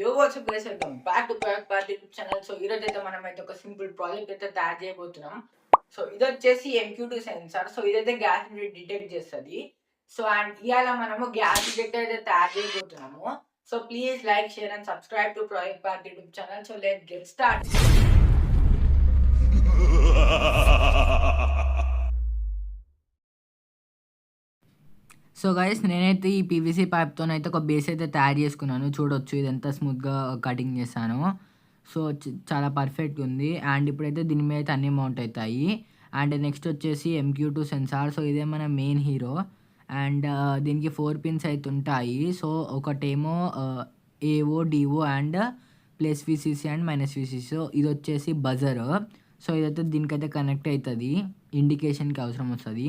యో WhatsApp guys welcome back to product party channel. So ఈరోజు అయితే మనం అయితే ఒక సింపుల్ ప్రాజెక్ట్ అయితే తయారు చేయబోతున్నాం. సో ఇది వచ్చేసి MQ2 సెన్సార్. సో ఇదైతే గ్యాస్ డిటెక్ట్ చేస్తుంది. సో అండ్ ఇవాళ మనము గ్యాస్ డిటెక్టర్ అయితే తయారు చేయబోతున్నాము. So please like share and subscribe to product party YouTube channel. So let's get start. So guys నేనైతే ఈ పీవీసీ పైప్తోనైతే ఒక బేస్ అయితే తయారు చేసుకున్నాను. చూడొచ్చు ఇది ఎంత స్మూత్గా కటింగ్ చేశాను. సో చాలా పర్ఫెక్ట్గా ఉంది. అండ్ ఇప్పుడైతే దీని మీద అయితే అన్నీ మౌంట్ అవుతాయి. అండ్ నెక్స్ట్ వచ్చేసి MQ2 సెన్సార్. సో ఇదే మన మెయిన్ హీరో. అండ్ దీనికి 4 పిన్స్ అయితే ఉంటాయి. సో ఒకటేమో AO DO and +VCC and -VCC. So ఇది వచ్చేసి బజర్. సో ఇదైతే దీనికైతే కనెక్ట్ అవుతుంది, ఇండికేషన్కి అవసరం వస్తుంది.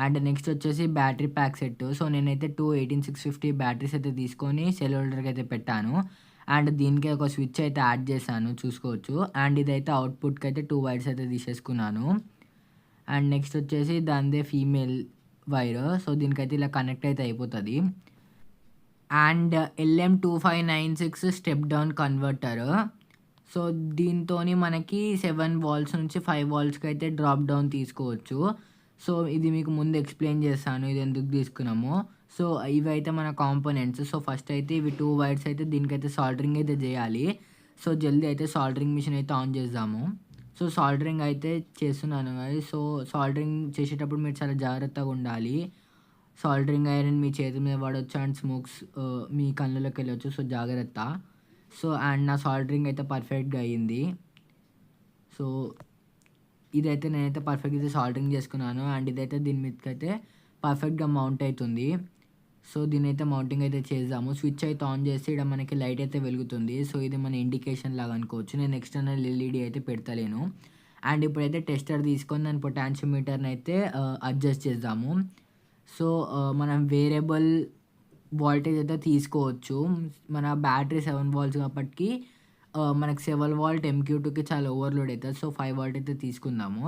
అండ్ నెక్స్ట్ వచ్చేసి బ్యాటరీ ప్యాక్ సెట్. సో నేనైతే 2 18650 బ్యాటరీస్ అయితే తీసుకొని సెల్ హోల్డర్కి అయితే పెట్టాను. అండ్ దీనికి ఒక స్విచ్ అయితే యాడ్ చేశాను, చూసుకోవచ్చు. అండ్ ఇదైతే అవుట్పుట్కి అయితే 2 వైర్స్ అయితే తీసేసుకున్నాను. అండ్ నెక్స్ట్ వచ్చేసి దానిదే ఫీమేల్ వైర్. సో దీనికైతే ఇలా కనెక్ట్ అయితే అయిపోతుంది. And LM2596 step down converter. So దీంతో మనకి 7 వాల్ట్స్ నుంచి 5 వాల్ట్స్కి అయితే డ్రాప్ డౌన్ తీసుకోవచ్చు. సో ఇది మీకు ముందు ఎక్స్ప్లెయిన్ చేస్తాను ఇది ఎందుకు తీసుకున్నామో. సో ఇవైతే మన కాంపోనెంట్స్. సో ఫస్ట్ అయితే ఇవి 2 వైర్స్ అయితే దీనికైతే సాల్డరింగ్ అయితే చేయాలి. సో జల్దీ అయితే సాల్డరింగ్ మిషన్ అయితే ఆన్ చేద్దాము. సో సాల్డరింగ్ అయితే చేస్తున్నాను కదా. సో సాల్డరింగ్ చేసేటప్పుడు మీరు చాలా జాగ్రత్తగా ఉండాలి. సాల్డరింగ్ ఐరన్ మీ చేతి మీద పడవచ్చు అండ్ స్మోక్స్ మీ కళ్ళలోకి వెళ్ళొచ్చు. సో జాగ్రత్త. సో అండ్ నా సాల్డరింగ్ అయితే పర్ఫెక్ట్గా అయ్యింది. సో ఇదైతే నేనైతే పర్ఫెక్ట్గా సాల్డరింగ్ చేసుకున్నాను. అండ్ ఇదైతే దీని మీదకి అయితే పర్ఫెక్ట్గా మౌంట్ అవుతుంది. సో దీని అయితే మౌంటింగ్ అయితే చేద్దాము. స్విచ్ అయితే ఆన్ చేసి ఇక్కడ మనకి లైట్ అయితే వెలుగుతుంది. సో ఇది మన ఇండికేషన్ లాగా అనుకోవచ్చు. నేను ఎక్స్టర్నల్ LED అయితే పెడతలేను. అండ్ ఇప్పుడైతే టెస్టర్ తీసుకొని దాని పొటాన్షియోమీటర్ని అయితే అడ్జస్ట్ చేద్దాము. సో మనం వేరియబుల్ వోల్టేజ్ అయితే తీసుకోవచ్చు. మన బ్యాటరీ 7 వాల్ట్స్ కాబట్టి మనకు 7 వాల్ట్ MQ2కి చాలా ఓవర్లోడ్ అవుతుంది. సో 5 వాల్ట్ అయితే తీసుకుందాము.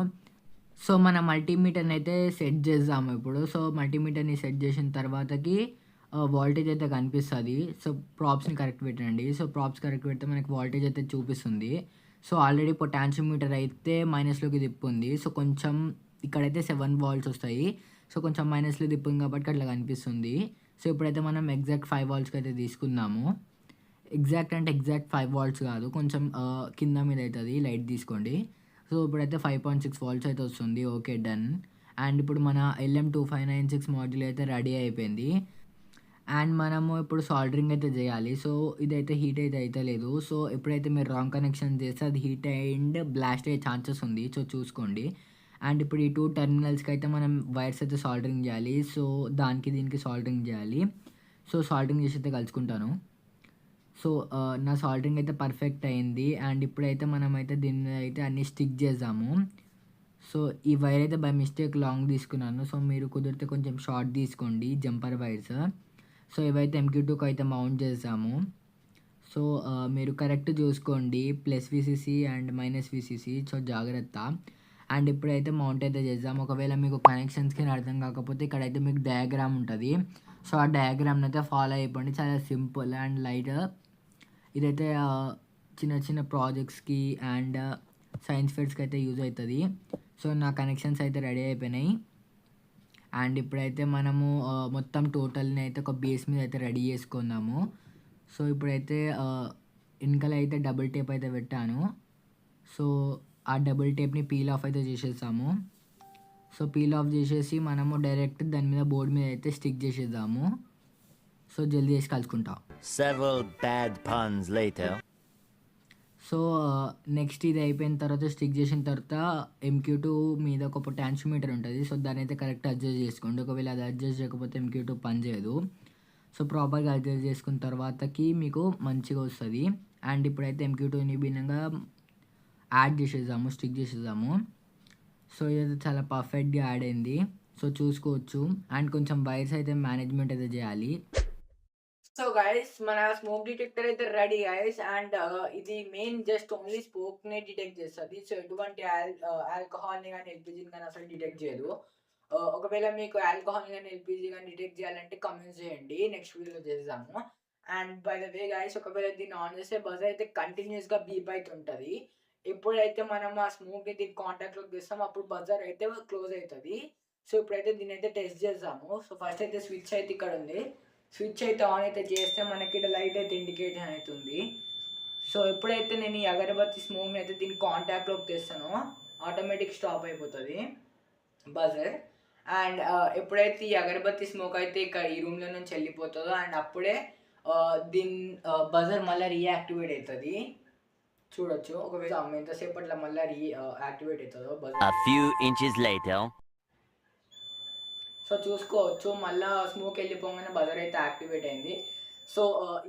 సో మన మల్టీమీటర్ని అయితే సెట్ చేద్దాము ఇప్పుడు. సో మల్టీమీటర్ని సెట్ చేసిన తర్వాతకి వాల్టేజ్ అయితే కనిపిస్తుంది. సో ప్రాప్స్ని కరెక్ట్ పెట్టండి. సో ప్రాప్స్ కరెక్ట్ పెడితే మనకి వాల్టేజ్ అయితే చూపిస్తుంది. సో ఆల్రెడీ పొటాన్షియోమీటర్ అయితే మైనస్లోకి తిప్పుంది. సో కొంచెం ఇక్కడైతే 7 వాల్ట్స్ వస్తాయి. సో కొంచెం మైనస్లో తిప్పుంది కాబట్టి అట్లా కనిపిస్తుంది. సో ఇప్పుడైతే మనం ఎగ్జాక్ట్ 5 వాల్ట్స్కి అయితే తీసుకుందాము. ఎగ్జాక్ట్ అంటే ఎగ్జాక్ట్ 5 వాల్ట్స్ కాదు, కొంచెం కింద మీద అవుతుంది. లైట్ తీసుకోండి. సో ఇప్పుడైతే 5.6 వాల్ట్స్ అయితే వస్తుంది. Okay, done. అండ్ ఇప్పుడు మన LM2596 మాడ్యూల్ అయితే రెడీ అయిపోయింది. అండ్ మనము ఇప్పుడు సాల్డరింగ్ అయితే చేయాలి. సో ఇదైతే హీట్ అయితే లేదు. సో ఎప్పుడైతే మీరు రాంగ్ కనెక్షన్ చేస్తే అది హీట్ అండ్ బ్లాస్ట్ అయ్యే ఛాన్సెస్ ఉంది. సో చూసుకోండి. అండ్ ఇప్పుడు ఈ 2 టెర్మినల్స్కి అయితే మనం వైర్స్ అయితే సాల్డరింగ్ చేయాలి. సో దానికి దీనికి సాల్డరింగ్ చేయాలి. సో సాల్డరింగ్ చేసి అయితే కలుసుకుంటాను. సో నా సాల్డరింగ్ అయితే పర్ఫెక్ట్ అయింది. అండ్ ఇప్పుడైతే మనమైతే దీన్ని అయితే అన్నీ స్టిక్ చేద్దాము. సో ఈ వైర్ అయితే బై మిస్టేక్ లాంగ్ తీసుకున్నాను. సో మీరు కుదిరితే కొంచెం షార్ట్ తీసుకోండి, జంపర్ వైర్స్. సో ఇవైతే MQ2కి అయితే మౌంట్ చేద్దాము. సో మీరు కరెక్ట్ చూసుకోండి, +VCC అండ్ -VCC. సో జాగ్రత్త. అండ్ ఇప్పుడైతే మౌంట్ అయితే చేద్దాం. ఒకవేళ మీకు కనెక్షన్స్కి అర్థం కాకపోతే ఇక్కడైతే మీకు డయాగ్రామ్ ఉంటుంది. సో ఆ డయాగ్రామ్ని అయితే ఫాలో అయిపోండి. చాలా సింపుల్ అండ్ లైట్. ఇదైతే చిన్న చిన్న ప్రాజెక్ట్స్కి అండ్ సైన్స్ ఫెయిర్స్కి అయితే యూజ్ అవుతుంది. సో నా కనెక్షన్స్ అయితే రెడీ అయిపోయినాయి. అండ్ ఇప్పుడైతే మనము మొత్తం టోటల్ని అయితే ఒక బేస్ మీద అయితే రెడీ చేసుకుందాము. సో ఇప్పుడైతే వెనకాల అయితే డబుల్ టేప్ అయితే పెట్టాను. సో ఆ డబుల్ టేప్ని పీల్ ఆఫ్ అయితే చేసేసాము. సో పీల్ ఆఫ్ చేసేసి మనము డైరెక్ట్ దాని మీద బోర్డు మీద అయితే స్టిక్ చేసేద్దాము. సో జల్దీ చేసి కలుసుకుంటాం. Several bad puns later. So next ఇది అయిపోయిన తర్వాత స్టిక్ చేసిన తర్వాత MQ2 మీద ఒక పొటాన్షియోమీటర్ ఉంటుంది. సో దాన్ని అయితే కరెక్ట్ అడ్జస్ట్ చేసుకోండి. ఒకవేళ అది అడ్జస్ట్ చేయకపోతే MQ2 పని చేయదు. సో ప్రాపర్గా అడ్జస్ట్ చేసుకున్న తర్వాతకి మీకు మంచిగా వస్తుంది. అండ్ ఇప్పుడైతే MQ2ని భిన్నంగా యాడ్ చేసేద్దాము, స్టిక్ చేసేద్దాము. సో ఇదైతే చాలా పర్ఫెక్ట్గా యాడ్ అయింది. సో చూసుకోవచ్చు. అండ్ కొంచెం వైర్స్ అయితే మేనేజ్మెంట్ అయితే చేయాలి. సో గైస్ మన స్మోక్ డిటెక్టర్ అయితే రెడీ గైస్. అండ్ ఇది మెయిన్ జస్ట్ ఓన్లీ స్మోక్ నే డిటెక్ట్ చేస్తుంది. సో ఎటువంటి ఆల్కహాల్ ని కానీ ఎల్పిజిని కానీ అసలు డిటెక్ట్ చేయదు. ఒకవేళ మీకు ఆల్కహాల్ కానీ ఎల్పిజి కానీ డిటెక్ట్ చేయాలంటే కమెంట్స్ చేయండి, నెక్స్ట్ వీడియోలో చేద్దాము. And by the way guys ఒకవేళ దీన్ని ఆన్ చేస్తే బజర్ అయితే కంటిన్యూస్గా బీప్ అవుతుంటుంది. ఎప్పుడైతే మనం ఆ స్మోక్ని దీని కాంటాక్ట్లోకి తెస్తామో అప్పుడు బజర్ అయితే క్లోజ్ అవుతుంది. సో ఇప్పుడైతే దీన్ని అయితే టెస్ట్ చేద్దాము. సో ఫస్ట్ అయితే స్విచ్ అయితే ఇక్కడ ఉంది. స్విచ్ అయితే ఆన్ అయితే చేస్తే మనకి ఇక్కడ లైట్ అయితే ఇండికేషన్ అవుతుంది. సో ఎప్పుడైతే నేను ఈ అగరబత్తి స్మోక్ని అయితే దీని కాంటాక్ట్లోకి తెస్తానో ఆటోమేటిక్ స్టాప్ అయిపోతుంది బజర్. అండ్ ఎప్పుడైతే ఈ అగరబత్తి స్మోక్ అయితే ఇక్కడ ఈ రూమ్లో నుంచి వెళ్ళిపోతుందో అండ్ అప్పుడే దీని బజర్ మళ్ళీ రీయాక్టివేట్ అవుతుంది. చూడొచ్చు ఒకవేళ ఎంతసేపట్లో మళ్ళీ యాక్టివేట్ అవుతుందో buzzer. A few inches later. So చూసుకోవచ్చు మళ్ళీ స్మోక్ వెళ్ళిపోగానే బజర్ అయితే యాక్టివేట్ అయింది. సో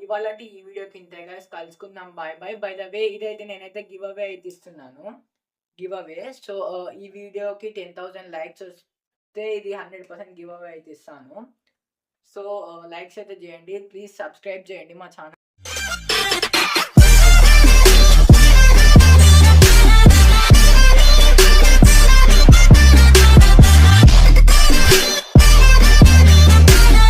ఇవాళ ఈ వీడియోకి ఇంతే గైస్, కలుసుకుందాం. Bye bye. By the way ఇదైతే నేనైతే గివ్ అవే అయితే ఇస్తున్నాను. Give away. సో ఈ వీడియోకి 10,000 లైక్స్ వస్తే ఇది 100% గివ్ అవే అయితే ఇస్తాను. సో లైక్స్ అయితే చేయండి, ప్లీజ్ సబ్స్క్రైబ్ చేయండి మా ఛానల్.